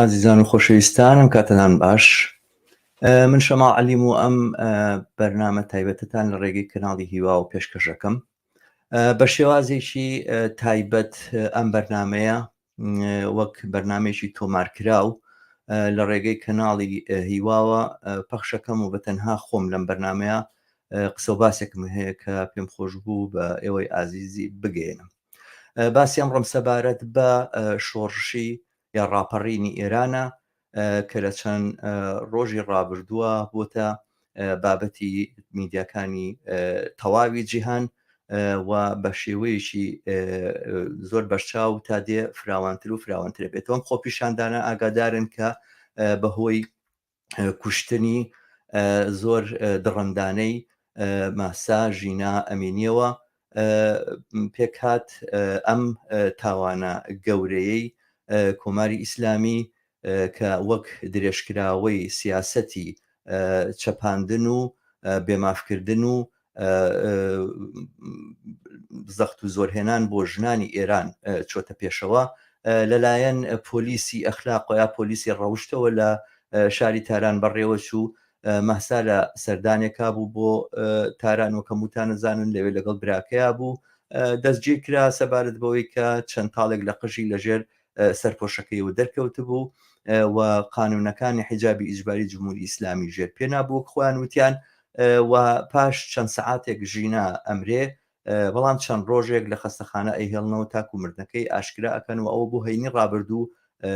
ئازیزان و خۆشەویستانم کاتتان باش. من شەماڵ عەلیم و ئەم بەرنامە تایبەتتان لە ڕێگەی کەناڵی هیوا و پێشکەشەکەم بە شێوازێکی تایبەت. ئەم بەرنمەیە وەک بەرنمێکی تۆمارکراو لە ڕێگەی کەناڵی هیواوە پەخشەکەم و بە تەنها خۆم لەم بەرنمەیە قسە و باسێکم هەیە کە پێم خۆش بوو بە ئێوەی ئازیزی بگەێنم. باسی ئەمڕۆم سەبارەت بە شۆڕشی یا ڕاپەڕینی ئێرانە کە لە چەند ڕۆژی ڕابردووە بۆتە بابەتی میدیاکانی تەواوی جیهان و بە شێوەیەکی زۆر بەرچاو تا دێ فراوانتر و فراوانتر بێتەوە. خۆپیشاندانە ئاگادارن کە بەهۆی کوشتنی زۆر دڕندانەی ماسا ژینا ئەمینیەوە پێکات ئەم تاوانە گەورەیەی کۆماری ئیسلامی کە وەک درێژکراوەی سیاسەتی چەپاندن و بێمافکردن و زەخت و زۆرهێنان بۆ ژنانی ئێران چۆتە پێشەوە لەلایەن پۆلیسی ئەخلاق یا پۆلیسی ڕەوشتەوە لە شاری تاران بەڕێوە چوو مەسا لە سەردانێکا بوو بۆ تاران و کەموتانەزانن لەوێ لەگەڵ براکەیە بوو دەستگیر کرا سەبارەت بەوەی کە چەند تاڵێک لە قژی لەژێر سەرپۆشەکەیەوە دەرکەوت بوو و قانونەکانی حیجابی ئیجباری جمهوری ئیسلامی ژێر پێنا بوو خۆیان وتیان و پاش چەند سەعاتێک ژینا ئەمرێ بەڵام چەند ڕۆژێک لە خەستەخانە ئەیهێڵنەوە تاکو مردنەکەی ئاشکرا ئەکەن و ئەوە بوو هەینی ڕابردوو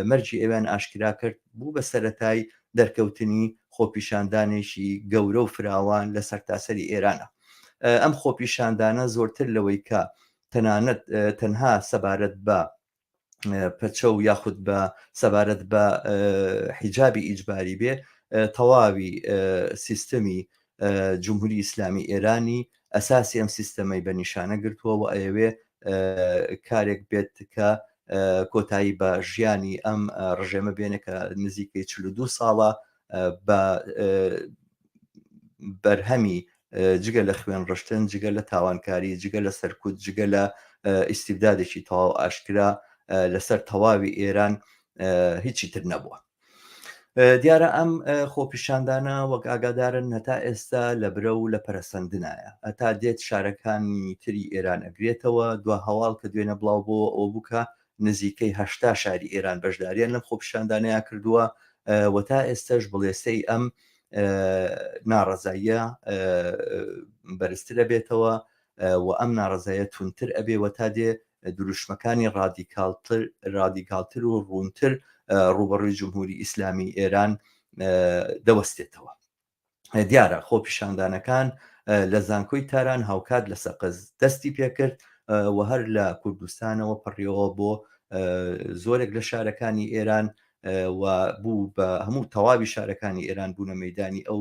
مەرجی ئێوان ئاشکرا کرد بوو بە سەرەتای دەرکەوتنی خۆپیشاندانێکی گەورە و فراوان لە سەرتاسەری ئێرانە. ئەم خۆپیشاندانە زۆرتر لەوەی کە تەنانەت تەنها سەبارەت بە پەچە و یاخود بە سەبارەت بە حیجابی ئیجباری بێ تەواوی سیستەمی جمهوری ئیسلامی ئێرانی ئەساسی ئەم سیستەمەی بە نیشانە گرتووە و ئەوێ کارێک بێت کە کۆتایی بە ژیانی ئەم ڕژێمە بێنە کە نزیکەی 42 ساڵە بە بەرهەمی جگە لە خوێن ڕشتن، جگە لە تاوانکاری، جگە لە سەرکوت، جگە لە ئیستیبدادێکی تەواو ئاشکرا لەسەر تەواوی ئێران هیچی تر نەبووە. دیارە ئەم خۆپیشاندانە وەک ئاگادارن هەتا ئێستا لە برە و لە پەرەسەندنایە هەتا دێت شارەکانی تری ئێران ئەگرێتەوە دو هەواڵ کە دوێنە بڵاو بۆ ئەو بووکە نزیکەی 80 شاری ئێران بەشداریان لەم خۆپیشاندانەیە کردووە و تا ئێستاش بڵێستەی ئەم ناڕەزاییە بەرزترە بێتەوە و ئەم ناڕەزاییە تونتر ئەبێوە تا دێ دروشمەکانی ڕادیکالتر و ڕوونتر ڕوبەڕووی جمهوری ئیسلامی ئێران دەوەستێتەوە. دیارە خۆپیشاندانەکان لە زانکۆی تاران هاوکات لە سەقز دەستی پێکرد و هەر لە کوردستانەوە پەڕیەوە بۆ زۆرێک لە شارەکانی ئێران و بوو بە هەموو تەواوی شارەکانی ئێران بوونە مەیدانی ئەو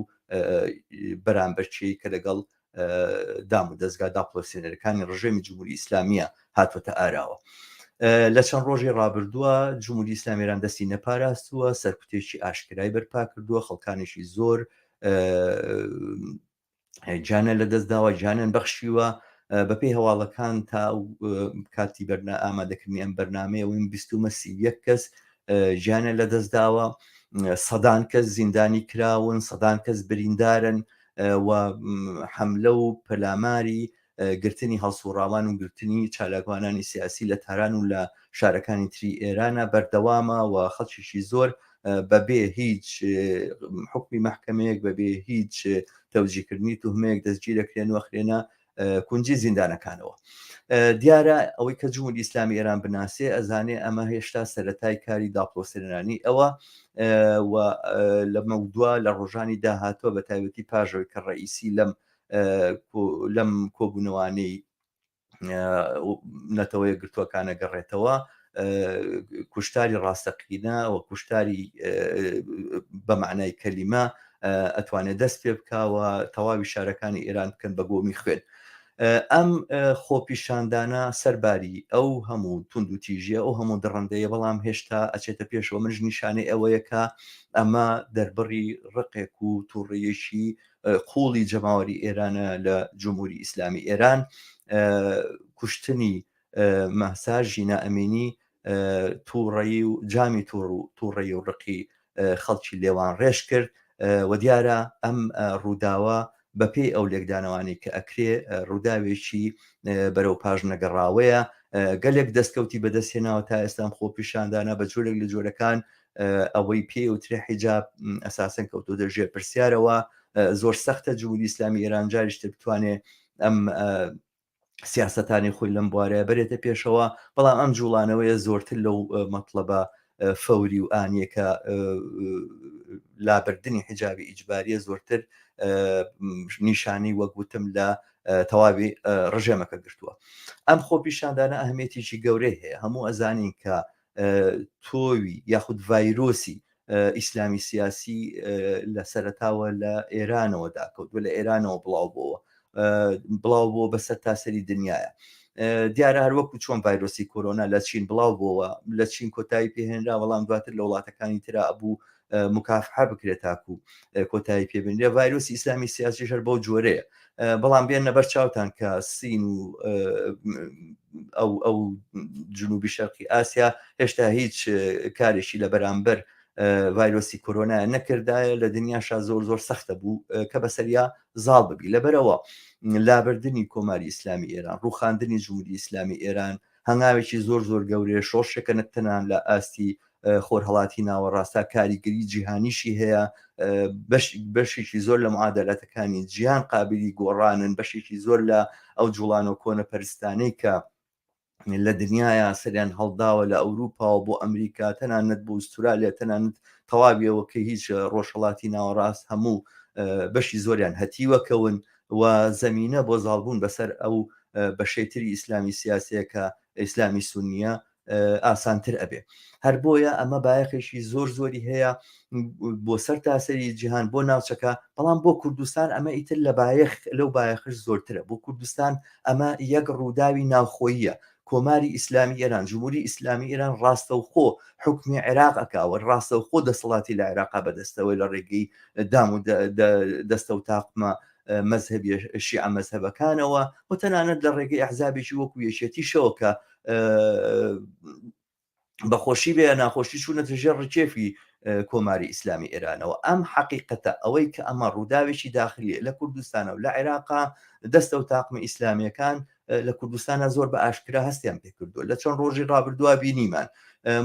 بەرامبەرچی کە لەگەڵ دام و دەستگا داپڵۆسیێنەرەکانی ڕژێمی جمهوری ئیسلامیە هاتوۆتە ئاراوە. لە چەند ڕۆژی ڕابردووە جمهوری ئیسلامی ئێران دەستی نەپاراستووە، سەرکوتێکی ئاشکرای بەرپا کردووە، خەڵکانێکی زۆر جانە لە دەستداوە، جانیان بەخشیوە بەپێی هەواڵەکان تا کاتی ئامادەکردنی ئەم بەرنامەیە وین 21 کەس ژیانە لە دەستداوە، سەدان کەس زیندانی کراون، سەدان کەس بریندارن و حەملە و پەلاماری گرتنی هەڵسوڕاوان و گرتنی چالاکوانانی سیاسی لە تاران و لە شارەکانی تری ئێرانە بەردەوامە و خەڵکیشی زۆر بەبێ هیچ حکمی مەحکەمەیەک بەبێ هیچ تەوجیهکردنی توهمەیەک دەستگیرەکرێن و ئەخرێنە کونجی زیندانەکانەوە. دیارە ئەوەی کە جمهوری ئیسلامی ئێران بناسێ ئەزانێ ئەمە هێشتا سەرەتای کاری داپڵۆسیێنەرانی ئەوە و لەمە دووە لە ڕۆژانی داهاتوە بە تایبەتی پاژەوەی کە ڕئیسی لەم کۆبوونەوانەی نەتەوەی گرتووەکانە گەڕێتەوە کوشتاری ڕاستەقینە و کوشتاری بە معنای کەلیمە ئەتوانێت دەست پێ بکاوە تەواوی شارەکانی ئێران بکەن بە گۆمی خوێن. ئەم خۆپیشاندانە سەرباری ئەو هەموو تونند و تیژیە ئەو هەموو دڕندەیە بەڵام هێشتا ئەچێتە پێشەوە منش نیشانەی ئەوەیەکە ئەمە دەربڕی ڕقێک و تووڕێیەکی قوڵی جەماوەری ئێرانە لە جمهوری ئیسلامی ئێران کوشتنی مەسا ژینا ئەمینی تووڕەیی و جامی تووڕەیی و ڕقی خەڵکی لێوان ڕێژ کرد و دیارە ئەم ڕووداوە بەپێی ئەو لێکدانەوانی کە ئەکرێ ڕووداوێکی بەرەو پاش نەگەڕاوەیە گەلێک دەستکەوتی بەدەستهێناوە تا ئێستام خۆ پیشاندانە بە جۆرێک لە جۆرەکان ئەوەی پێ وترێ حیجاب ئەساسەن کەوتۆ دەژێ پرسیارەوە زۆر سەختە جمهوری ئیسلامی ئێران جاریشتر بتوانێت ئەم سیاسەتانی خۆی لەم بوارەیە بەرێتە پێشەوە بەڵام ئەم جوڵانەوەیە زۆرتر لەو مەطلبە فەوری و ئانیەکە لابردنی حیجابی ئیجباریە زۆرتر نیشانی وەگوتم لە تەواوی ڕژێمەکە گرتووە. ئەم خۆ پیشاندانە ئەهمیێتیی گەورەی هەیە هەموو ئەزانین کە تۆوی یاخود ڤایرۆسی ئیسلامی سیاسی لە سەرەتاوە لە ئێرانەوە داکەوت و لە ئێرانەوە بڵاو بۆ بەسەر تاسەری دنیاە. دیارە هەروەکو چۆن ڤایرۆسی کۆرۆنا لە چین بڵاو بۆەوە لە چین کۆتایی پێهێنرا وەڵام دواتر لە وڵاتەکانی ترا ئەبوو مکافحە بکرێت تاکو کۆتایی پێبنرێ ڤایرۆسی ئیسلامی سیاسی هەر بەو جۆرەیە بەڵام بێن نەبەر چاوتان کە سین و ئەو جنوبی شەرقی ئاسیا هێشتا هیچ کارێکی لە بەرامبەر ڤایرۆسی کۆرۆنا نەکردایە لە دنیاشا زۆر سەختە بوو کە بەسەریا زاڵ ببی لەبەرەوە لابردنی کۆماری ئیسلامی ئێران ڕوخاندنی جمهوری ئیسلامی ئێران هەنگاوێکی زۆر گەورەیە شۆڕشێکە نەتەنان لە ئاستی خۆرهەڵاتی ناوەڕاستە کاریگەری جیهانیشی هەیە بەشێکی زۆر لە معادلەتەکانی جیهان قابلی گۆڕانن بەشێکی زۆر لە ئەو جوڵان و کۆنە پەرستانەی کە لە دنیاە سەریان هەڵداوە لە ئەوروپا و بۆ ئەمریکا تەنانەت بۆ ئوسترالیا تەنانەت تەواویەوە کە هیچ ڕۆژهەڵاتی ناوەڕاست هەموو بەشی زۆریان هەتیوەکەون و زەمینە بۆ زاڵبوون بەسەر ئەو بەشێتری ئیسلامی سیاسەکە ئیسلامی سونیە ئاسانتر ئەبێ هەر بۆیە ئەمە بایەخێکی زۆری هەیە بۆ سەر تاسەری جیهان بۆ ناوچەکە بەڵام بۆ کوردستان ئەمە ئیتر لە لەو بایەخش زۆرترە بۆ کوردستان ئەمە یەک ڕووداوی ناوخۆییە کۆماری ئیسلامی ئێران جمهوری ئیسلامی ئێران ڕاستەوخۆ حکمی عێراقەکەوە ڕاستەوخۆ دەسەڵاتی لە عێراقا بەدەستەوەی لە ڕێگەی دام و دەستە و تاقمە مەذهبی شیعە مەذهبەکانەوە و تەنانەت لە ڕێگەی ئەحزابێکی وەکو یەکێتیشەوە کە بەخۆشی بێ ناخۆشی چوونەتە ژێر ڕکێفی کۆماری ئیسلامی ئێرانەوە ئەم حەقیقەتە ئەوەی کە ئەمە ڕووداوێکی داخلیە لە کوردستانە و لە عێراقا دەستە و تاقمە ئیسلامیەکان لە کوردستانە زۆر بە ئاشکرا هەستیان پێکردووە لە چەند ڕۆژی ڕابردووە بینیمان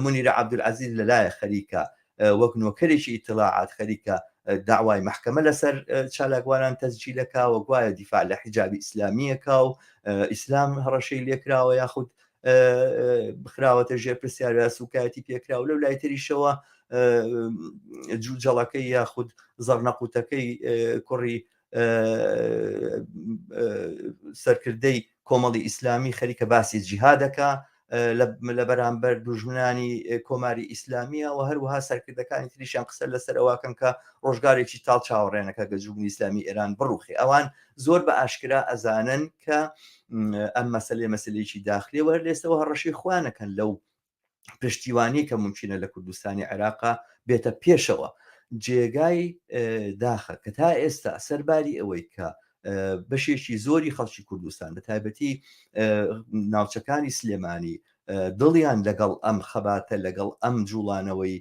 منیرە عەبدولعەزیز لەلایە خەریکە وەک نۆکەرێکی ئیتلاعات خەریکە داوای محکمە لەسەر چالاکوانان تەسجیلەکە و گوایە دیفاع لە حیجابی ئیسلامیەکە و ئیسلام هەڕەشەی لێکراوە یاخود بخراوەتە ژێر پرسیارە سوکایەتی پێکراوە لەو لای تریشەوە جوجەڵەکەی یاخود زەڕنەقوتەکەی کوڕی سەرکردەی کۆمەڵی ئیسلامی خەریکە باسی جیهادەکە لە بەرامبەر دوژمنانی کۆماری ئیسلامیە و هەروەها سەرکردەکانی تریشیان قسە لەسەر ئەواکەن کە ڕۆژگارێکی تاڵ چاوەڕێنەکە گە جمهوری ئیسلامی ئێران بڕوخی ئەوان زۆر بە ئاشکرا ئەزانن کە ئەم مەسلەیەکی داخلی وەر لێستەوە هەڕەشی خوانەکەن لەو پشتیوانی کە ممکنە لە کوردستانی عێراقا بێتە پێشەوە جێگای داخە کە تا ئێستا سەرباری ئەوەی کە بەشێکی زۆری خەڵکی کوردستان بە تایبەتی ناوچەکانی سلێمانی دڵیان لەگەڵ ئەم خەباتە لەگەڵ ئەم جوڵانەوەی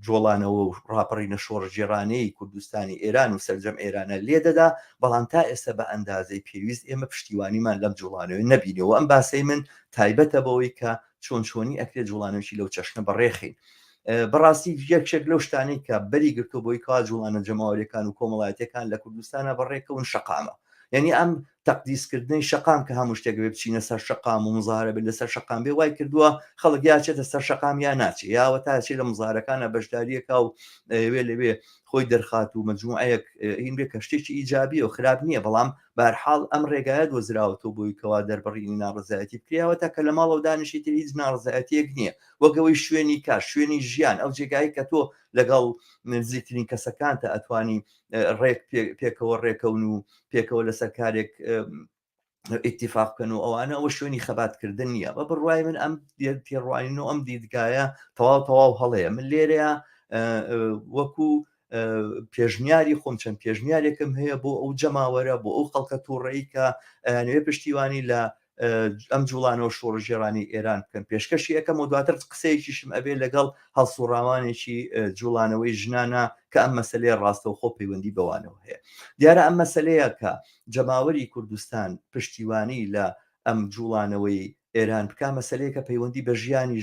جۆڵانەوە و ڕاپەڕینە شۆڕژێرانەی کوردستانی ئێران و سەرجەم ئێرانە لێدەدا بەڵام تا ئێستا بە ئەندازەی پێویست ئێمە پشتیوانیمان لەم جوڵانەوەی نەبینەوە ئەم باسەی من تایبەتە بەوەی کە چۆنی ئەکرێت جوڵانەوەی لەو چەشنە بەڕێخین بەڕاستی یەکێک لەو شتانەی کە بەری گرتو بۆی کا جوڵانە جەماوەریەکان و کۆمەڵایەتەکان لە کوردستانە بەڕێکەون شەقامە یعنی ئەم تەقدیسکردنی شەقام کە هەموو شتێک بێ بچینە سەر شەقام و مزارە بێت لەسەر شەقام بێ وای کردووە خەڵک یاچێتە سەر شەقام یا ناچێت یاوە تاچێ لە مزارەکانە بەشداریەکە و وێ لەوێ خۆی دەرخات و مەجموعەیەک هین بێ کە شتێکی ئیجابی و خراپ نییە بەڵام بەرحاڵ ئەم ڕێگایە دۆزراوەوە بۆی کەوا دەربڕینی ناڕزایەتی بکرێەوە تا کە لە ماڵ و دانیشی تر هیچ ناڕزایەتیەک نییە وەگەوەی شوێنی کار شوێنی ژیان ئەو جێگایی کە تۆ لەگەڵ نزیکترین کەسەکانتە ئەتوانی ڕێک پێکەوە ڕێکەون و پێکەوە لەسەر کارێک ئیتیفاق بکەن و ئەوانە ئەوە شوێنی خەباتکردن نییە بە بڕوای من ئەم تێڕوانین و ئەم دیدگایە تەواو هەڵەیە من لێرەیە وەکو پێشنیاری خۆم چەند پێشنیارێکم هەیە بۆ ئەو جەماوەرە بۆ ئەو خەڵکە تووڕەیی کە نوێ پشتیوانی لە ئەم جوڵانەوە شۆڕژێڕانی ئێران بکەن پێشکەشی یەکەم و دواتر قسەیەکیشم ئەبێ لەگەڵ هەڵسوڕاوانێکی جوڵانەوەی ژنانە کە ئەم مەسلەیە ڕاستەوخۆ پەیوەندی بەوانەوە هەیە. دیارە ئەم مەسلەیە کە جەماوەری کوردستان پشتیوانی لە ئەم جوڵانەوەی ئێران بکە مەسلەیەکە پەیوەندی بە ژیانی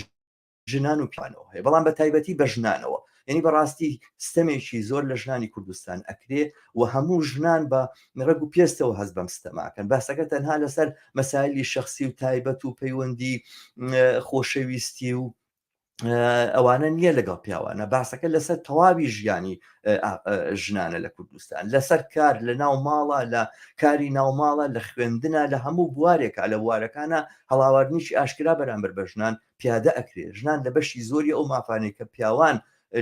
ژنان و پیانەوە هەیە، بەڵام بە تایبەتی بە ژنانەوە، یعنی بەڕاستی ستەمێکی زۆر لە ژنانی کوردستان ئەکرێ و هەموو ژنان بە ڕێگ و پێستەوە هەست بەم ستەماکەن، باسەکە تەنها لەسەر مەسایلی شەخسی و تایبەت و پەیوەندی خۆشەویستی و ئەوانە نییە لەگەڵ پیاوانە، باسەکە لەسەر تەواوی ژیانی ژنانە لە کوردستان، لەسەر کار لە ناو ماڵە، لە کاری ناوماڵە، لە خوێندنە، لە هەموو بوارێکە لە بوارەکانە هەڵاوردنیی ئاشکرا بەرامبەر بە ژنان پیادە ئەکرێ. ژنان لە بەشی زۆری ئەو مافانەی کە پیاوان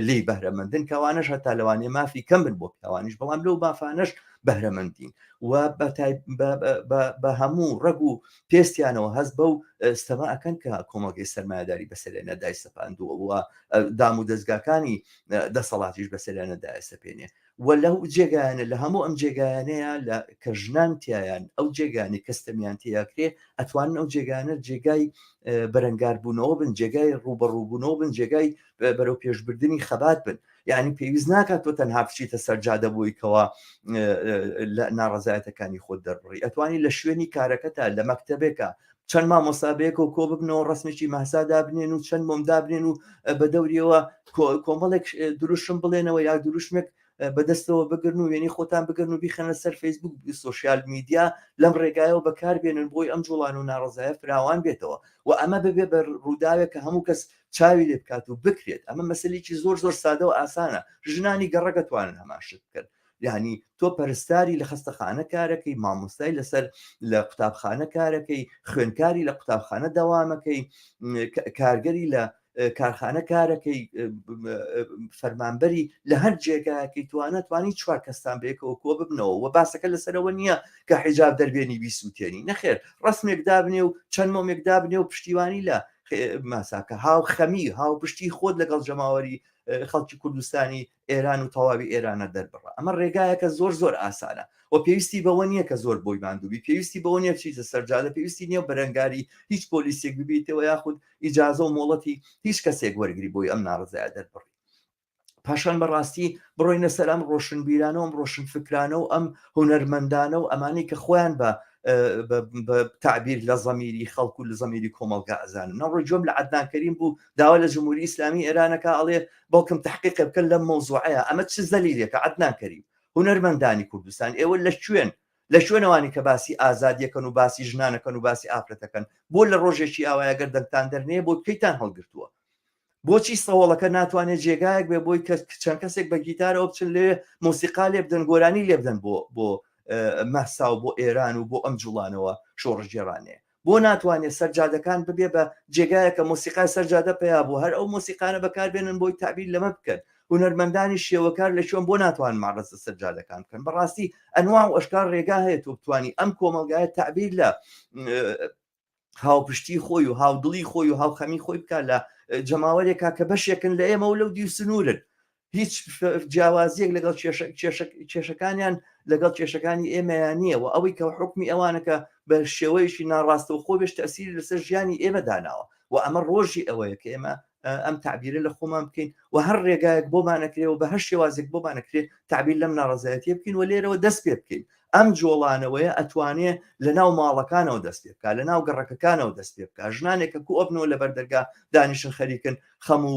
لی بەهرەمەندن کەوانش هەتا لەوانێ مافی کەم بن بۆ پیاوانیش، بەڵام لەو مافانەش بەهرەمەندین و بە هەموو ڕەگ و پێستیانەوە هەست بەو ستەما ئەکەن کە کۆمەڵگەی سەرمایه‌داری بەسەرێنە دای سەپاندووە و دام و دەستگاکانی دەسەڵاتیش بەسەریانە سەپێنێ و لەو جێگایانە لە هەموو ئەم جێگایانەیە کە ژنان تایان ئەو جێگانی کەستەمیان تیاکرێ ئەتوانن ئەو جێگانە جێگای بەرەنگاربوونەوە بن، جێگای ڕوبەڕووبوونەوە بن، جێگای بەرەو پێشبردننی خەبات بن. یعنی پێویست ناکات تۆ تەنها بچیتە سەرجادە بوویکەوە لە ناڕەزایەتەکانی خۆت دەربڕی، ئەتوانی لە شوێنی کارەکەتە لە مەکتەبێکە چەند مامۆسابەیەک و کۆ ببنەوە ڕسمێکی مەسادا بنێن و چەند مۆمدا بنێن و بە دەوریەوە کۆمەڵێک دروشم بڵێنەوە یا دروشمێک بەدەستەوە بگرن و وێنی خۆتان بگرن و بیخەنە سەر فەیسبوک سۆشیال میدیا لەم ڕێگایەوە بەکاربێنن بۆی ئەم جوڵان و ناڕزایە فراوان بێتەوە و ئەمە ببێ بە ڕووداوێک کە هەموو کەس چاوی لێ بکات و بکرێت. ئەمە مەسلێکی زۆر زۆر سادە و ئاسانە، ژنانی گەڕەگەتوانن هەماشت بکەن. یعنی تۆ پەرستاری لە خستەخانە کارەکەی، مامۆستای لەسەر لە قوتابخانە کارەکەی، خوێنکاری لە قوتابخانە دەوامەکەی، کارگەری لە کارخانە کارەکەی، فەرمانبەری لە هەر جێگایەکەی توانی چوار کەستان بەیەکەوە کۆ ببنەوە و باسەکە لەسەرەوە نییە کە حیجاب دەربێنی بیسووتێنی، نەخێر ڕسمێک دابنێ و چەند مۆمێک دابنێ و پشتیوانی لە ماساکە هاو خەمی هاو پشتی خۆت لەگەڵ جەماوەری خەڵکی کوردستانی ئێران و تەواوی ئێرانە دەربڕە. ئەمە ڕێگایەکە زۆر زۆر ئاسانە و پێویستی بەوە نییە کە زۆر بۆی ماندووبی، پێویستی بەوە نییە بچیتە سەرجادە، پێویستی نییە بەرەنگاری هیچ پۆلیسێک ببیتەوە یاخود ئیجازە و مۆڵەتی هیچ کەسێک وەرگری بۆی ئەم ناڕزایە دەربڕی. پاشان بەڕاستی بڕۆینە سەر ئەم ڕۆشنبیرانە و ڕۆشن فکرانە و ئەم هونەرمەندانە و ئەمانەی کە خۆیان بە تعبیر لە زەمیری خەڵکو و لە زەمیری کۆمەلگا ئەزانن. نەڕۆی جۆم لە عەدنان کەریم بوو داوا لە جمهوری ئیسلامی ئێرانەکە ئەڵێ بەڵکم تحقیق بکەن لەم مەوزوعەیە. ئەمە چ دەلیلێکە؟ عەدنان کەریم هونەرمەندانی کوردستان ئێوە لە شوێنەوانی کە باسی ئازادیەکەن و باسی ژنانەکەن و باسی ئافرەتەکەن بۆ لە ڕۆژێکی ئاوایە گەردەنگتان دەرنەیە بۆ کەیتان هەڵگرتووە؟ بۆچی سەوڵەکە ناتوانێت جێگایەک بێ بۆی چەند کەسێک بە گیتارەوە بچن لێ مۆسیقا لێ بدەن، گۆرانی لێ بدەن بۆ مەسا و بۆ ئێران و بۆ ئەم جوڵانەوە شۆڕژێڕانەیە؟ بۆ ناتوانێت سەرجادەکان ببێ بە جێگایەکە مۆسیقای سەرجادە پێیا بوو هەر ئەو مۆسیقانە بەکاربێنن بۆی تعبیر لەمە بکەن. هونەرمەندانی شێوەکار لە شوێن بۆ ناتوان ماڕەزە سەرجادەکان بکەن. بەڕاستی ئەنواع و ئەشکال ڕێگا هەیە تۆ بتوانی ئەم کۆمەلگایە تعبیر لە هاوپشتی خۆی و هاودڵی خۆی و هاوخەمی خۆی بکات لە جەماوەرێکا کە بەشێکن لە ئێمە و لەو دی و سنوورن، هیچ جیاوازیەک لەگەڵ کێشەکانیان لەگەڵ کێشەکانی ئێمەیان نییە و ئەوەی کە حکمی ئەوانەکە بە شێوەیەشی ناڕاستە و خۆ بێش تەسیری لەسەر ژیانی ئێمە داناوە و ئەمە ڕۆژی ئەوەیە کە ئێمە ئەم تعبیرە لە خۆمان بکەین و هەر ڕێگایەک بۆمانەکرێ و بە هەر شێوازێک بۆمانەکرێت تعبیر لەم ناڕزایەتی بکەین و لێرەوە دەست پێ بکەین. ئەم جۆڵانەوەیە ئەتوانێت لە ناو ماڵەکانەوە دەست پێ بکات، لە ناو گەڕەکەکانەوە دەست پێ بکات. ژنانێکە کوئبنەوە لە بەردەرگا دانیشن خەریکن خەم و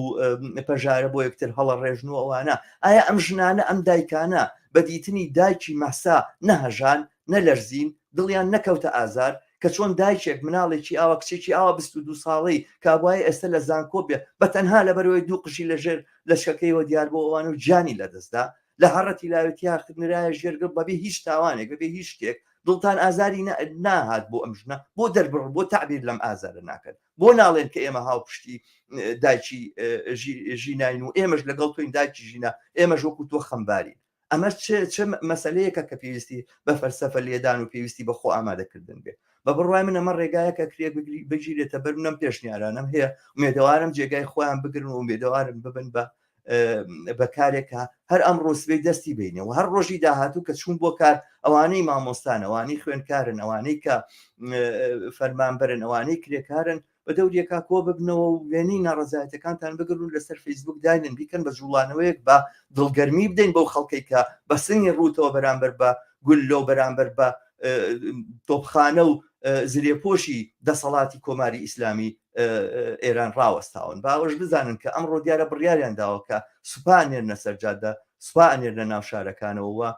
پەژارە بۆ یەکتر هەڵە ڕێژنەوە ئەوانە. ئایا ئەم ژنانە ئەم دایکانە بە دیتنی دایکی مەسا نەهەژان نەلەرزین دڵیان نەکەوتە ئازار کە چۆن دایکێک مناڵێکی ئاوە کچێکی ئاوە 22 ساڵەی کابوای ئێستا لە زانکۆ بێ بە تەنها لەبەرەوەی دوو قژی لەژێر لەشەکەیەوە دیار بۆ ئەوان و جانی لەدەستدا لە هەڕەتی لاوێتی یاختنرایە ژێرگە بەبێ هیچ تاوانێک بەبێ هیچ شتێک دڵتان ئازاری ناهات بۆ ئەم ژنە بۆ دەربڕ بۆ تعبیر لەم ئازارە ناکەن. بۆ ناڵێن کە ئێمە هاوپشتی دایکی ژینین و ئێمەش لەگەڵ تۆین دایکی ژینە ئێمەش وەکو تۆ خەمبارین. ئەمە چه مەسەلەیەکە کە پێویستی بە فەلسەفە لێدان و پێویستی بە خۆ ئامادەکردن بێ. بە بڕوای من ئەمە ڕێگایەکە کرێ بگیرێتە بەر منم پێشنیارانم هەیە، ومێدەوارم جێگای خۆیان بگرن و ومێدەوارم ببن بە بەکارێکە هەر ئەمڕۆ سبەی دەستی بینەوە هەر ڕۆژی داهاتوو کە چوون بۆ کار ئەوانەی مامۆستان ئەوانەی خوێندکارن ئەوانەی کە فەرمانبەرن ئەوانەی کرێکارن بە دەورێکا کۆ ببنەوە و وێنەی ناڕەزایەتەکانتان بگرن لەسەر فەیسبوک داینن بیکەن بە جوڵانەوەیەک بە دڵگەرمی بدەین بەو خەڵکەی کە بە سنگی ڕووتەوە بەرامبەر بە گولۆ بەرامبەر بە تۆپخانە و زرێپۆشی دەسەڵاتی کۆماری ئیسلامی ئێران ڕاوەستاون باوەش بزانن کە ئەمڕۆ دیارە بڕیاریان داوە کە سوپانێنە سەرجادە سوپانێر لە ناو شارەکانەوە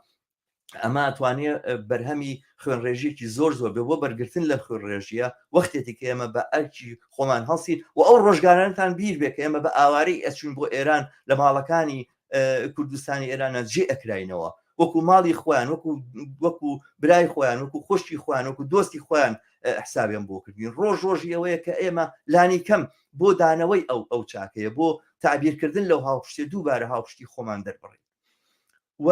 ئەمە ئەتوانێت بەرهەمی خوێنڕێژێکی زۆر بێ بۆ بەرگرتن لە خوێنڕێژیە وەختێتی کە ئێمە بە ئەرکی خۆمان هەڵسین و ئەو ڕۆژگارانتان بیر بێ کە ئێمە بە ئاوارەی ئەچون بۆ ئێران لە ماڵەکانی کوردستانی ئێرانە جێ ئەکراینەوە وەکو ماڵی خۆیان وەکو برای خۆیان وەکو خۆشتی خۆیان وەکو دۆستی خۆیان حسابیان بۆ کردین ڕۆژی ئەوەیە کە ئێمە لانی کەم بۆ دانەوەی ئەو چاکەیە بۆ تعبیرکردن لەو هاوپشتێ دووبارە هاوپشتی خۆمان دەربڕین و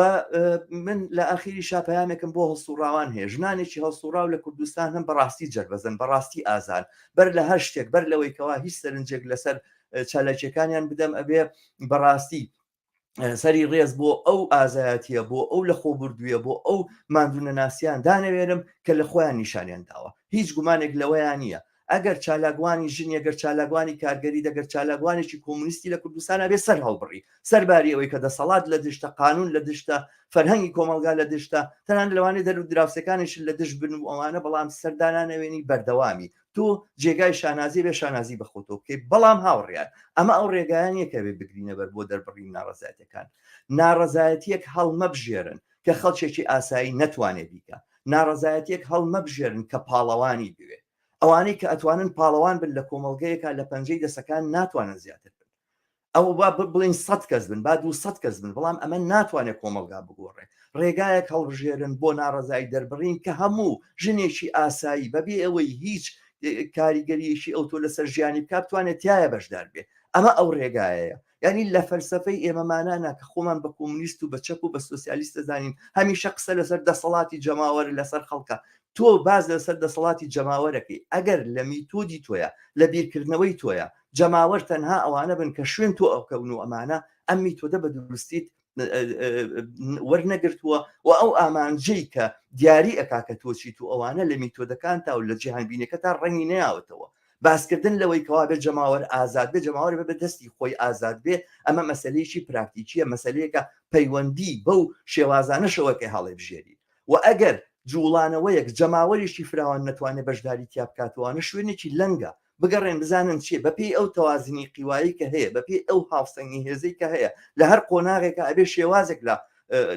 من لە ئاخیری شاپەیانێکم بۆ هەڵسوڕاوان هەیە ژنانێکی هەڵسوڕاو لە کوردستان هەم بەڕاستی جەربەزن بەڕاستی ئازان بەر لە هەر شتێک بەر لەوەی کەوا هیچ سەرنجێک لەسەر چالاکیەکانیان بدەم ئەبێ بەڕاستی سەری ڕێز بۆ ئەو ئازایەتیە بۆ ئەو لە خۆ بردوویە بۆ ئەو ماندوونە ناسیان دانەوێرم کە لە خۆیان نیشانیان داوە هیچ گومانێک لەوەیان نییە ئەگەر چالاگوانی ژنی ئەگەر چالاگوانی کارگەری دەگەر چالاگوانێکی کۆمونیستی لە کوردستانە بێ سەر هەڵبڕی سەرباری ئەوەی کە دەسەڵات لە دشتە قانون لە دشتە فەرهەنگی کۆمەلگا لە دشتە تەنان لەوانێ دەرو دراوسەکانیش لە دشت بن و ئەوانە بەڵام سەردانانەوێنی بەردەوامی تۆ جێگای شانازی بێ شانازی بەخۆتۆ بکەی بەڵام هاوڕێیان ئەمە ئەو ڕێگایانیەکە بێ بگرینە بەر بۆ دەربڕین ناڕەزایەتەکان ناڕەزایەتیەک هەڵمەبژێرن کە خەڵکێکی ئاسایی نەتوانێت بیکە ناڕەزایەتیەک هەڵمەبژێرن کە پاڵەوانی بوێ ئەوانەی کە ئەتوانن پاڵەوان بن لە کۆمەڵگەیەکە لە پەنجەی دەسەکان ناتوانن زیاتر بن ئەو با بڵین 100 کەس بن با 200 کەس بن بەڵام ئەمە ناتوانێت کۆمەلگا بگۆڕێ ڕێگایەک هەڵبژێرن بۆ ناڕەزایی دەربڕین کە هەموو ژنێکی ئاسایی بەبێ ئەوەی هیچ کاریگەریشی ئەو تۆ لەسەر ژیانی بکات بتوانێت تایە بەشدار بێ ئەمە ئەو ڕێگایەیە یعنی لە فەلسفەی ئێمەمانانە کە خۆمان بە کۆمونیست و بە چەک و بە سۆسیالیست دەزانین هەمیشە قسە لەسەر دەسەڵاتی جەماوەر لەسەر خەڵکە تۆ باز لەسەر دەسەڵاتی جەماوەرەکەی ئەگەر لە میتۆدی تۆیە لە بیرکردنەوەی تۆیە جەماوەر تەنها ئەوانە بن کە شوێن تۆ ئەوکەون و ئەمانە ئەم میتۆدە بە دروستیت وەرنەگرتووە و ئەو ئامانجەی کە دیاری ئەکا کە تۆچی تو ئەوانە لە میتۆدەکان تا و لە جیهانبینەکە تا ڕەنگی نەیاوەتەوە باسکردن لەوەی کەوا بێت جەماوەر ئازاد بێ جەماوەر بە دەستی خۆی ئازاد بێ ئەمە مەسلەیەکی پراکتیکیە مەسلەیەکە پەیوەندی بەو شێوازانەشەوەکە هەڵێ بژێری و ئەگەر جوڵانەوەیەک جەماوەریشی فراوان نەتوانێت بەشداری تیا بکاتوانە شوێنێکی لەنگە بگەڕێن بزانن چیە بەپێی ئەو تەوازنی قیوایی کە هەیە بەپێی ئەو هاوسەنگی هێزەی کە هەیە لە هەر قۆناغێکە ئەبێ شێوازێک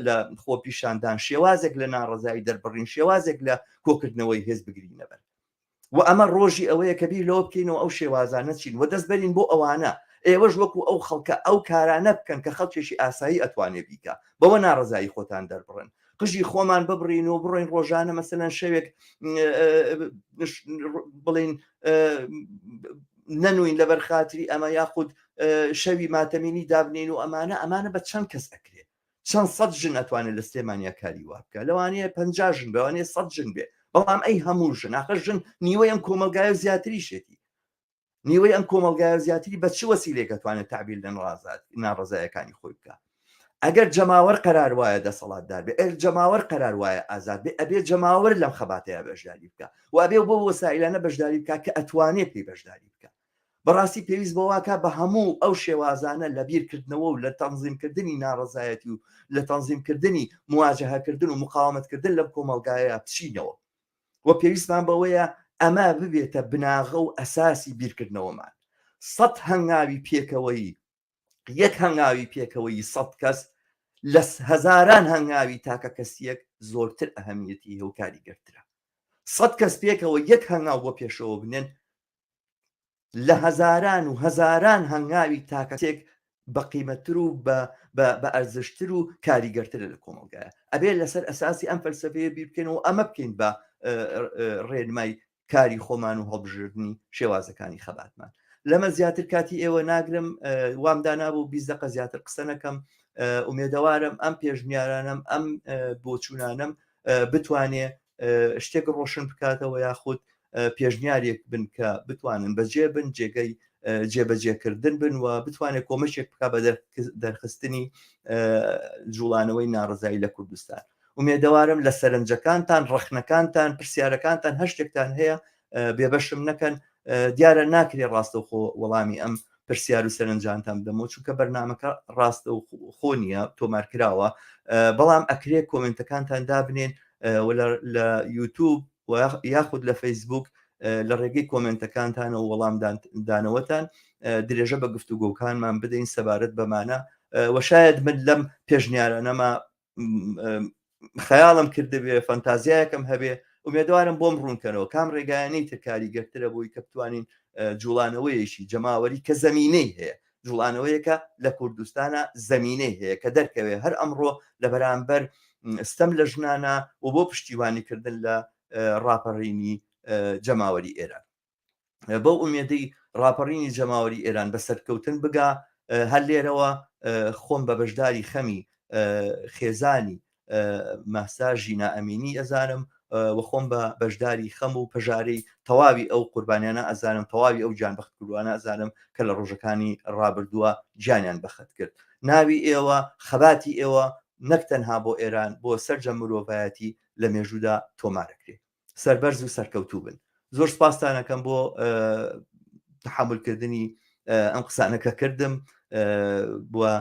لە خۆپیشاندان شێوازێک لە ناڕەزایی دەربڕین شێوازێک لە کۆکردنەوەی هێز بگرینە بەر و ئەمە ڕۆژی ئەوەیە کە بیر لەوە بکەینەوە ئەو شێوازانە چین و دەست بەرین بۆ ئەوانە ئێوەش وەکو ئەو خەڵکە ئەو کارانە بکەن کە خەڵکێکی ئاسایی ئەتوانێ بیکە بەوە ناڕەزایی خۆتان دەربڕن قژی خۆمان ببڕین و بڕۆین ڕۆژانە مەسەلەن شەوێک بڵین نەنوین لەبەر خاتری ئەمە یاخود شەوی ماتەمینی دابنین و ئەمانە بە چەند کەس ئەکرێت چەند سەد ژن ئەتوانێت لە سلێمانیا کاری وا بکە لەوانەیە 50 ژن بەوانەیە 100 ژن بێ بەڵام ئەی هەموو ژن ئاخر ژن نیوەی ئەم کۆمەلگایە زیاتری شێتی نیوەی ئەم کۆمەلگایە زیاتری بە چ وەسیلێک ئەتوانێت تعبیر لە ناڕەزایەکانی خۆی بکە ئەگەر جەماوەر قەرار وایە دەسەڵاتدار بێ ئەگەر جەماوەر قەرار وایە ئازاد بێ ئەبێ جەماوەر لەم خەباتەیە بەشداری بکە و ئەبێ بۆ وەسایلانە بەشداری بکە کە ئەتوانێت پێی بەشداری بکە بەڕاستی پێویست بۆ واکە بە هەموو ئەو شێوازانە لە بیرکردنەوە و لە تەنزیمکردنی ناڕەزایەتی و لە تەنزیمکردنی مواجهەکردن و مقاومەتکردن لەم کۆمەلگایە بچینەوە و پێویستمان بەوەیە ئەمە ببێتە بناغە و ئەساسی بیرکردنەوەمان 100 هەنگاوی پێکەوەی یەک هەنگاوی پێکەوەی 100 کەس لە هەزاران هەنگاوی تاکە کەسیەک زۆرتر ئەهەمیەتی هەو کاریگەرترە 100 کەس پێکەوە یەک هەنگاو بۆ پێشەوە بنێن لە هەزاران و هەزاران هەنگاوی تاکەسێک بە قیمەتتر و بە ئەرزشتر و کاریگەرترە لە کۆمەلگایە ئەبێ لەسەر ئەساسی ئەم فەلسەفەیە بیر بکەینەوە ئەمە بکەین بە ڕێنمای کاری خۆمان و هەڵبژێردنی شێوازەکانی خەباتمان لەمە زیاتر کاتی ئێوە ناگرم وامدانابوو 20 دقیقە زیاتر قسە نەکەم ئومێدەوارم ئەم پێشنیارانم ئەم بۆچوونانم بتوانێ شتێک ڕۆشن بکاتەوە یاخود پێشنیارێک بن کە بتوانن بەجێ بن جێگەی جێبەجێکردن بن و بتوانێت کۆمەچێک بک بە دەرخستنی جوڵانەوەی ناڕزایی لە کوردستان. ومێدەوارم لە سەرنجەکانتان ڕەخنەکانتان پرسیارەکانتان هەشتێکتان هەیە بێبەشم نەکەن دیارە ناکرێ ڕاستەوخۆ وەڵامی ئەم پرسیار و سەرنجانتان بدەمەوە چونکە بەرنمەکە ڕاستە و خۆ نییە تۆمارکراوە بەڵام ئەکرێ کۆمنتەکانتان دابنێن لە یوتوب یاخود لە فەیسبوک لە ڕێگەی کۆمنتەکانتانە و وەڵام دانەوەتان درێژە بە گفتوگۆکانمان بدەین سەبارەت بەمانە وەشاید من لەم پێشنیارانەما خەیاڵم کردبێ فەنتازیایەکەم هەبێ ومێدوارم بۆم ڕوونکەنەوە کام ڕێگایانەی تر کاریگەرترە بۆی کە بتوانین جوڵانەوەیەکی جەماوەری کە زەمینەی هەیە جوڵانەوەیەکە لە کوردستانە زەمینەی هەیە کە دەرکەوێ هەر ئەمڕۆ لە بەرامبەر ستەم لە ژنانە و بۆ پشتیوانیکردن لە ڕاپەڕینی جەماوەری ئێران بەو ئومێدەی ڕاپەڕینی جەماوەری ئێران بە سەرکەوتن بگا هەر لێرەوە خۆم بە بەشداری خەمی خێزانی مەسا ژینا ئەمینی ئەزانم و خۆم بە بەشداری خەم و پەژارەی تەواوی ئەو قوربانیانە ئەزانم تەواوی ئەو جانبەخت کردوانە ئەزانم کە لە ڕۆژەکانی ڕابردووە گیانیان بەخت کرد ناوی ئێوە خەباتی ئێوە نەک تەنها بۆ ئێران بۆ سەرجە مرۆڤایەتی لە مێژوودا تۆمارەکرێت سەربەرز و سەرکەوتوو بن زۆر سپاسانەکەم بۆ تحملکردنی ئەم قسانەکە کردم بووە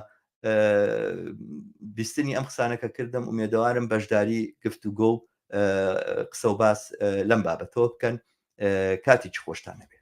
بیستنی ئەم قسانەکە کردم ومێدەوارم بەشداری گفتوگۆ و قسە و باس لەم بابەتەوە بکەن کاتێکی خۆشتانە بێت